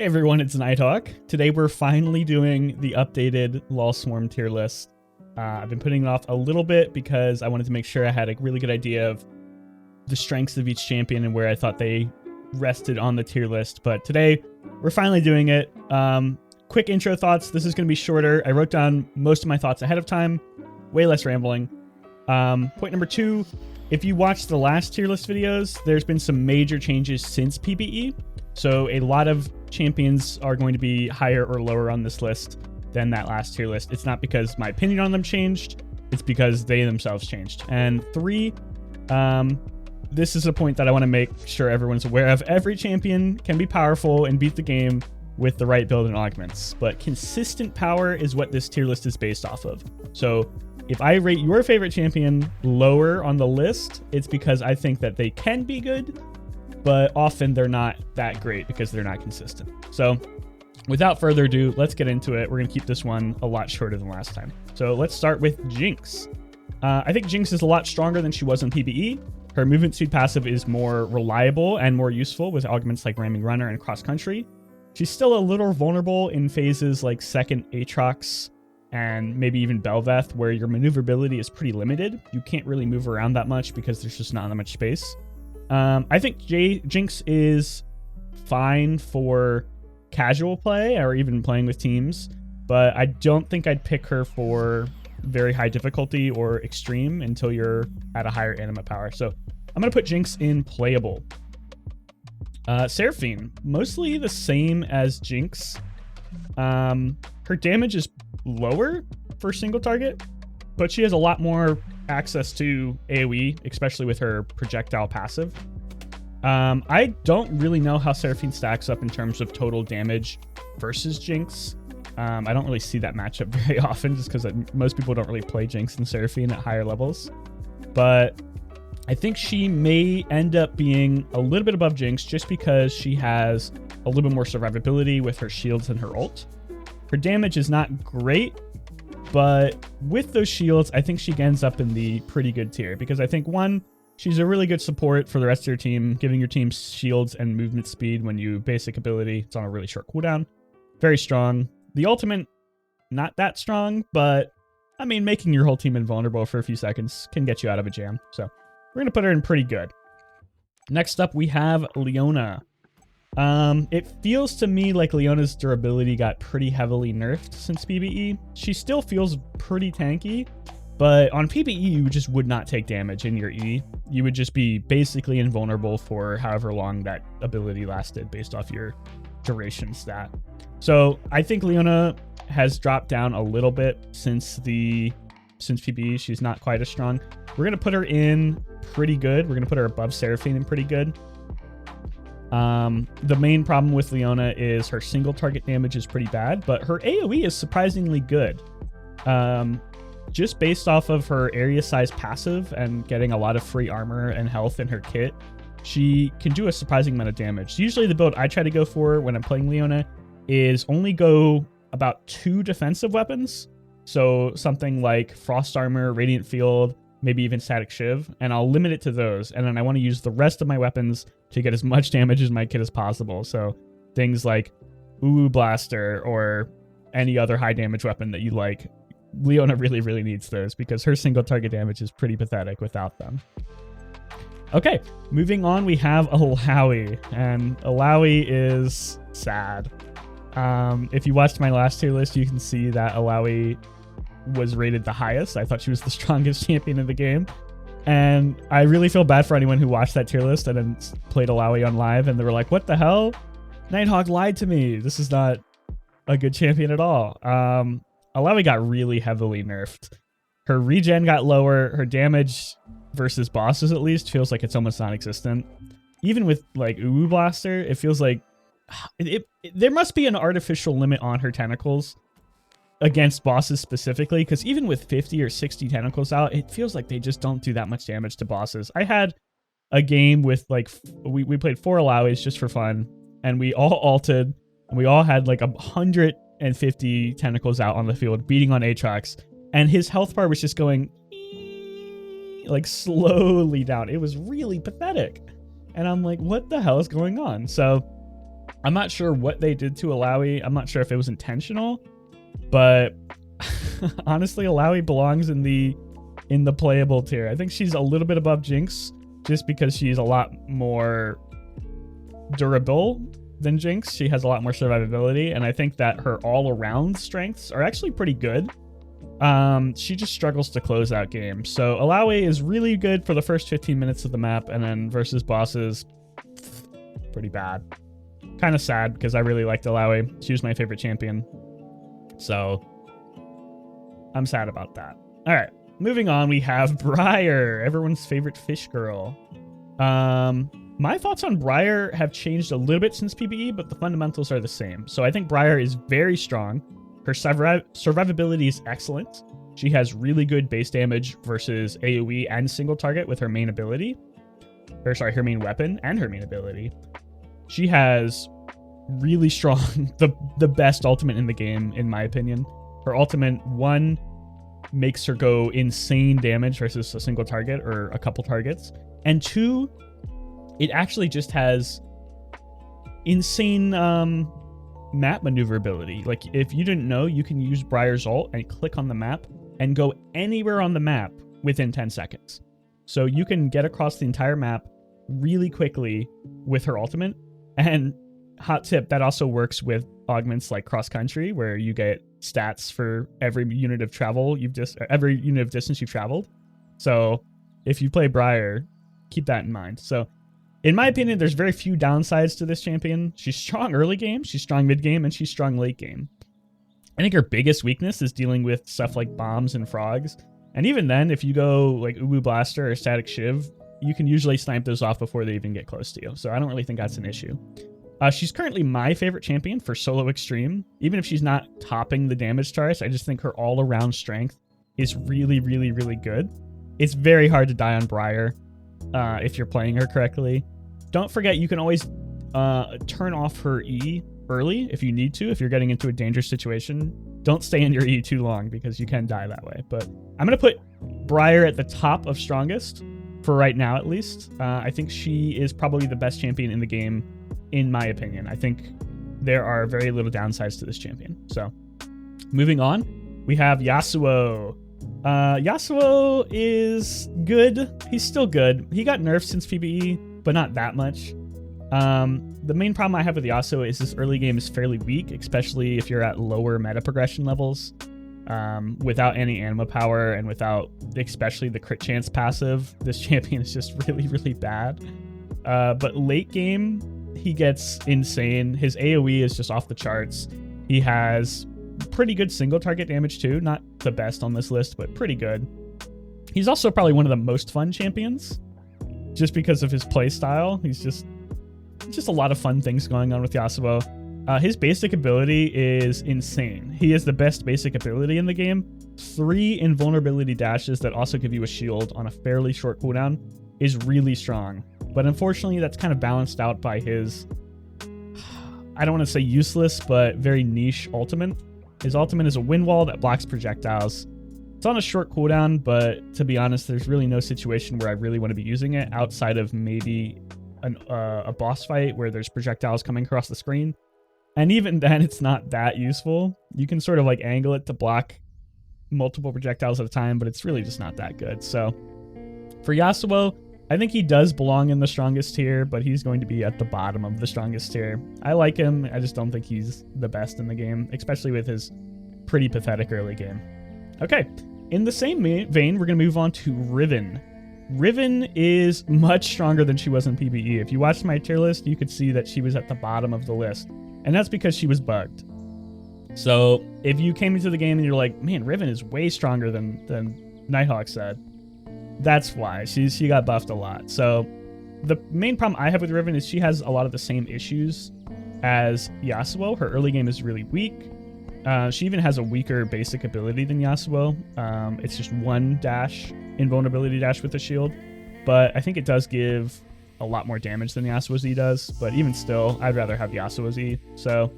Hey everyone, it's Nighthawk. Today we're finally doing the updated LoL Swarm tier list. I've been putting it off a little bit because I wanted to make sure I had a really good idea of the strengths of each champion and where I thought they rested on the tier list. But today we're finally doing it. Quick intro thoughts. This is going to be shorter. I wrote down most of my thoughts ahead of time. Way less rambling. Point number 2. If you watched the last tier list videos, there's been some major changes since PBE. So a lot of champions are going to be higher or lower on this list than that last tier list. It's not because my opinion on them changed, it's because they themselves changed. And 3, this is a point that I want to make sure everyone's aware of. Every champion can be powerful and beat the game with the right build and augments, but consistent power is what this tier list is based off of. So if I rate your favorite champion lower on the list, it's because I think that they can be good, but often they're not that great because they're not consistent. So without further ado, let's get into it. We're going to keep this one a lot shorter than last time. So let's start with Jinx. I think Jinx is a lot stronger than she was in PBE. Her movement speed passive is more reliable and more useful with augments like Ramming Runner and Cross Country. She's still a little vulnerable in phases like second Aatrox and maybe even Bel'Veth, where your maneuverability is pretty limited. You can't really move around that much because there's just not that much space. I think Jinx is fine for casual play or even playing with teams, but I don't think I'd pick her for very high difficulty or extreme until you're at a higher anima power. So I'm going to put Jinx in playable. Seraphine, mostly the same as Jinx. Her damage is lower for single target, but she has a lot more access to AoE, especially with her projectile passive. I don't really know how Seraphine stacks up in terms of total damage versus Jinx. I don't really see that matchup very often just because most people don't really play Jinx and Seraphine at higher levels. But I think she may end up being a little bit above Jinx just because she has a little bit more survivability with her shields and her ult. Her damage is not great, but with those shields, I think she ends up in the pretty good tier because I think, one, she's a really good support for the rest of your team, giving your team shields and movement speed when you basic ability. It's on a really short cooldown. Very strong. The ultimate, not that strong, but I mean, making your whole team invulnerable for a few seconds can get you out of a jam. So we're going to put her in pretty good. Next up, we have Leona. It feels to me like Leona's durability got pretty heavily nerfed since PBE. She still feels pretty tanky, but on PBE, you just would not take damage in your E. You would just be basically invulnerable for however long that ability lasted based off your duration stat. So I think Leona has dropped down a little bit since PBE. She's not quite as strong. We're going to put her in pretty good. We're going to put her above Seraphine in pretty good. The main problem with Leona is her single target damage is pretty bad, but her AoE is surprisingly good. Just based off of her area size passive and getting a lot of free armor and health in her kit, she can do a surprising amount of damage. Usually the build I try to go for when I'm playing Leona is only go about 2 defensive weapons. So something like Frost Armor, Radiant Field, maybe even Static Shiv, and I'll limit it to those. And then I want to use the rest of my weapons to get as much damage as my kit as possible. So things like Uwu Blaster or any other high damage weapon that you like. Leona really, really needs those because her single target damage is pretty pathetic without them. Okay, moving on, we have Elaoi, and Elaoi is sad. If you watched my last tier list, you can see that Elaoi was rated the highest. I thought she was the strongest champion in the game. And I really feel bad for anyone who watched that tier list and then played Elaoi on live and they were like, what the hell? Nighthawk lied to me. This is not a good champion at all. Elaoi got really heavily nerfed. Her regen got lower. Her damage versus bosses at least feels like it's almost non-existent. Even with like Uwu Blaster, it feels like there must be an artificial limit on her tentacles against bosses specifically, because even with 50 or 60 tentacles out, it feels like they just don't do that much damage to bosses. I had a game with like, we played 4 Elaois just for fun, and we all ulted, and we all had like 150 tentacles out on the field, beating on Aatrox, and his health bar was just going like slowly down. It was really pathetic. And I'm like, what the hell is going on? So I'm not sure what they did to Elaoi. I'm not sure if it was intentional, but honestly, Elaoi belongs in the playable tier. I think she's a little bit above Jinx just because she's a lot more durable than Jinx. She has a lot more survivability, and I think that her all-around strengths are actually pretty good. She just struggles to close out games. So Elaoi is really good for the first 15 minutes of the map, and then versus bosses, pretty bad. Kind of sad because I really liked Elaoi. She was my favorite champion. So I'm sad about that. All right, moving on, we have Briar, everyone's favorite fish girl. My thoughts on Briar have changed a little bit since PvE, but the fundamentals are the same. So I think Briar is very strong. Her survivability is excellent. She has really good base damage versus AoE and single target with her main ability. Or sorry, her main weapon and her main ability. She has really strong, the best ultimate in the game, in my opinion. Her ultimate, one, makes her go insane damage versus a single target or a couple targets. And two, it actually just has insane map maneuverability. Like, if you didn't know, you can use Briar's ult and click on the map and go anywhere on the map within 10 seconds. So you can get across the entire map really quickly with her ultimate. And hot tip, that also works with augments like cross country, where you get stats for every unit of travel every unit of distance you've traveled. So if you play Briar, keep that in mind. So in my opinion, there's very few downsides to this champion. She's strong early game, she's strong mid game, and she's strong late game. I think her biggest weakness is dealing with stuff like bombs and frogs. And even then, if you go like Ubu Blaster or Static Shiv, you can usually snipe those off before they even get close to you. So I don't really think that's an issue. She's currently my favorite champion for solo extreme. Even if she's not topping the damage charts, I just think her all-around strength is really, really, really good. It's very hard to die on Briar if you're playing her correctly. Don't forget, you can always turn off her E early if you need to, if you're getting into a dangerous situation. Don't stay in your E too long because you can die that way. But I'm going to put Briar at the top of strongest for right now, at least. I think she is probably the best champion in the game, in my opinion. I think there are very little downsides to this champion. So moving on, we have Yasuo. Yasuo is good. He's still good. He got nerfed since PvE, but not that much. The main problem I have with Yasuo is this early game is fairly weak, especially if you're at lower meta progression levels. Without any anima power and without especially the crit chance passive, this champion is just really, really bad. But late game, he gets insane. His AoE is just off the charts. He has pretty good single target damage too. Not the best on this list, but pretty good. He's also probably one of the most fun champions just because of his play style. He's just a lot of fun things going on with Yasuo. His basic ability is insane. He is the best basic ability in the game. 3 invulnerability dashes that also give you a shield on a fairly short cooldown is really strong. But unfortunately, that's kind of balanced out by his, I don't want to say useless, but very niche ultimate. His ultimate is a wind wall that blocks projectiles. It's on a short cooldown, but to be honest, there's really no situation where I really want to be using it outside of maybe a boss fight where there's projectiles coming across the screen. And even then, it's not that useful. You can sort of like angle it to block multiple projectiles at a time, but it's really just not that good. So for Yasuo, I think he does belong in the strongest tier, but he's going to be at the bottom of the strongest tier. I like him. I just don't think he's the best in the game, especially with his pretty pathetic early game. Okay, in the same vein, we're going to move on to Riven. Riven is much stronger than she was in PvE. If you watched my tier list, you could see that she was at the bottom of the list. And that's because she was bugged. So if you came into the game and you're like, man, Riven is way stronger than Nighthawk said, that's why. She got buffed a lot. So the main problem I have with Riven is she has a lot of the same issues as Yasuo. Her early game is really weak. She even has a weaker basic ability than Yasuo. It's just 1 dash, invulnerability dash with a shield. But I think it does give a lot more damage than Yasuo's E does. But even still, I'd rather have Yasuo's E. So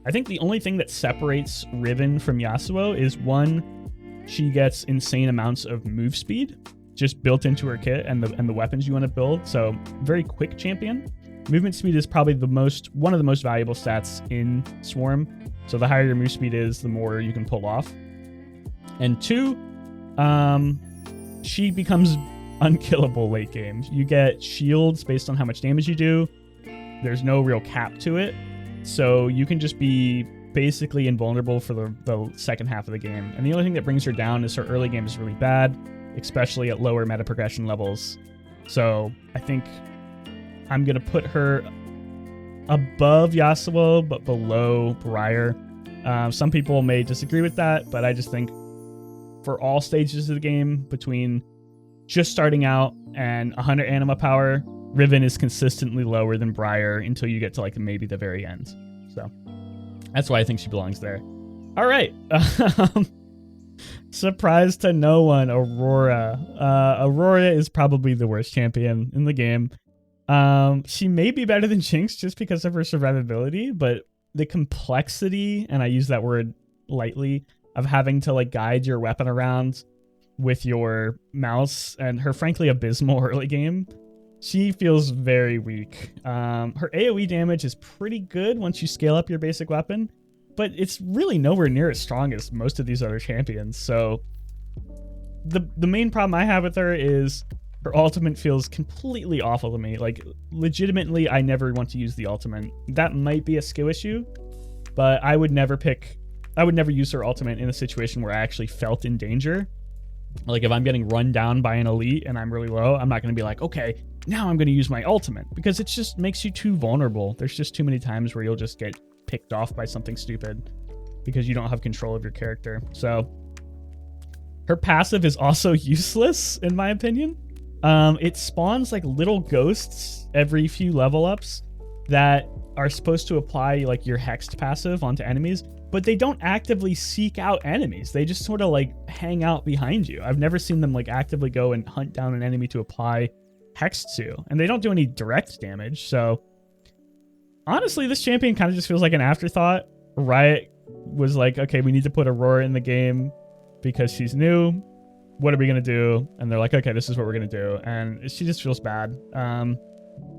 I think the only thing that separates Riven from Yasuo is, 1, she gets insane amounts of move speed just built into her kit and the weapons you want to build. So very quick champion. movement speed is probably one of the most valuable stats in Swarm. So the higher your move speed is, the more you can pull off. And 2, she becomes unkillable late game. You get shields based on how much damage you do. There's no real cap to it. So you can just be basically invulnerable for the second half of the game. And the only thing that brings her down is her early game is really bad, especially at lower meta progression levels. So I think I'm going to put her above Yasuo, but below Briar. Some people may disagree with that, but I just think for all stages of the game, between just starting out and 100 anima power, Riven is consistently lower than Briar until you get to like maybe the very end. So that's why I think she belongs there. All right. Surprise to no one, Aurora. Aurora is probably the worst champion in the game. She may be better than Jinx just because of her survivability, but the complexity, and I use that word lightly, of having to like guide your weapon around with your mouse, and her frankly abysmal early game, she feels very weak. Her AoE damage is pretty good once you scale up your basic weapon, but it's really nowhere near as strong as most of these other champions. So the main problem I have with her is her ultimate feels completely awful to me. Like, legitimately, I never want to use the ultimate. That might be a skill issue, but I would never use her ultimate in a situation where I actually felt in danger. Like, if I'm getting run down by an elite and I'm really low, I'm not going to be like, okay, now I'm going to use my ultimate, because it just makes you too vulnerable. There's just too many times where you'll just get picked off by something stupid because you don't have control of your character. So her passive is also useless, in my opinion. It spawns like little ghosts every few level ups that are supposed to apply like your hexed passive onto enemies, but they don't actively seek out enemies. They just sort of like hang out behind you. I've never seen them like actively go and hunt down an enemy to apply hex to, and they don't do any direct damage. So honestly, this champion kind of just feels like an afterthought. Riot was like, okay, we need to put Aurora in the game because she's new. What are we going to do? And they're like, okay, this is what we're going to do. And she just feels bad.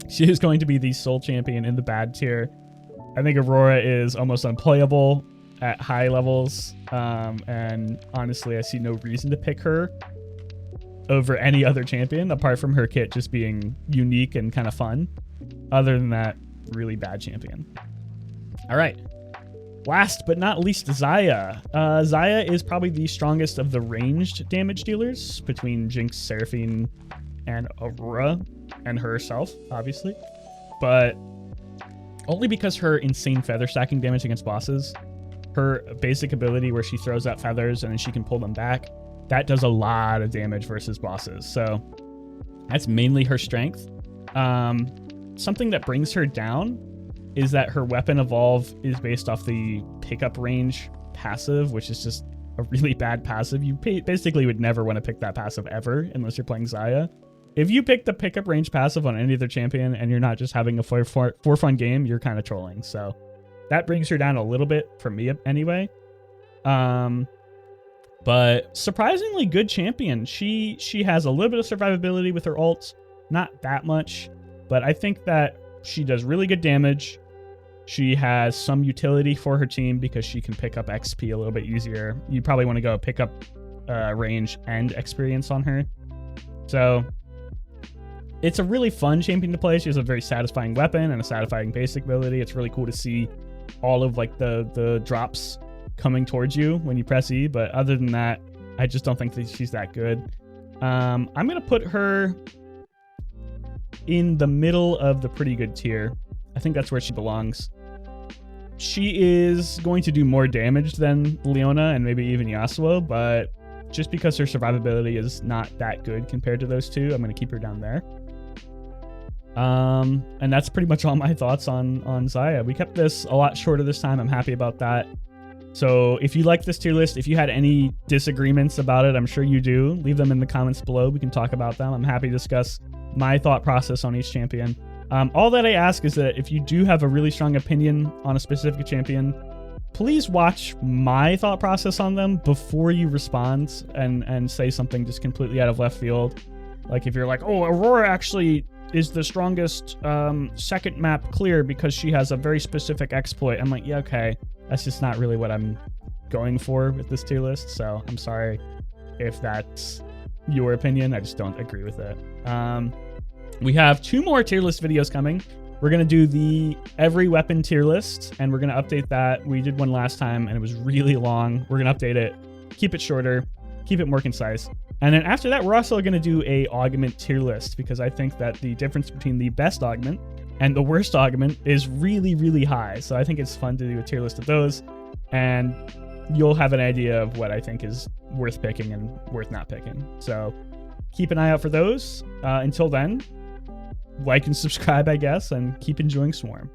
She is going to be the sole champion in the bad tier. I think Aurora is almost unplayable at high levels. And honestly, I see no reason to pick her over any other champion, apart from her kit just being unique and kind of fun. Other than that, really bad champion. All right. Last but not least, Xayah. Xayah is probably the strongest of the ranged damage dealers between Jinx, Seraphine, and Aurora, and herself, obviously. But only because her insane feather stacking damage against bosses, her basic ability where she throws out feathers and then she can pull them back, that does a lot of damage versus bosses. So that's mainly her strength. Something that brings her down is that her weapon evolve is based off the pickup range passive, which is just a really bad passive. You basically would never want to pick that passive ever unless you're playing Xayah. If you pick the pickup range passive on any other champion and you're not just having a for fun game, you're kind of trolling. So that brings her down a little bit for me anyway. But surprisingly good champion. She has a little bit of survivability with her ult, not that much, but I think that she does really good damage. She has some utility for her team because she can pick up XP a little bit easier. You probably want to go pick up range and experience on her. So it's a really fun champion to play. She has a very satisfying weapon and a satisfying basic ability. It's really cool to see all of like the drops coming towards you when you press E. But other than that, I just don't think that she's that good. I'm going to put her in the middle of the pretty good tier. I think that's where she belongs. She is going to do more damage than Leona and maybe even Yasuo, but just because her survivability is not that good compared to those two, I'm going to keep her down there. And that's pretty much all my thoughts on Xayah. We kept this a lot shorter this time. I'm happy about that. So if you like this tier list, if you had any disagreements about it, I'm sure you do, leave them in the comments below. We can talk about them. I'm happy to discuss my thought process on each champion. All that I ask is that if you do have a really strong opinion on a specific champion, please watch my thought process on them before you respond and say something just completely out of left field. Like if you're like, oh, Aurora actually is the strongest second map clear because she has a very specific exploit. I'm like, yeah, okay, that's just not really what I'm going for with this tier list. So I'm sorry if that's your opinion. I just don't agree with it. We have 2 more tier list videos coming. We're going to do the every weapon tier list, and we're going to update that. We did one last time, and it was really long. We're going to update it, keep it shorter, keep it more concise. And then after that, we're also going to do a augment tier list, because I think that the difference between the best augment and the worst augment is really, really high. So I think it's fun to do a tier list of those, and you'll have an idea of what I think is worth picking and worth not picking. So keep an eye out for those. Until then, like and subscribe, I guess, and keep enjoying Swarm.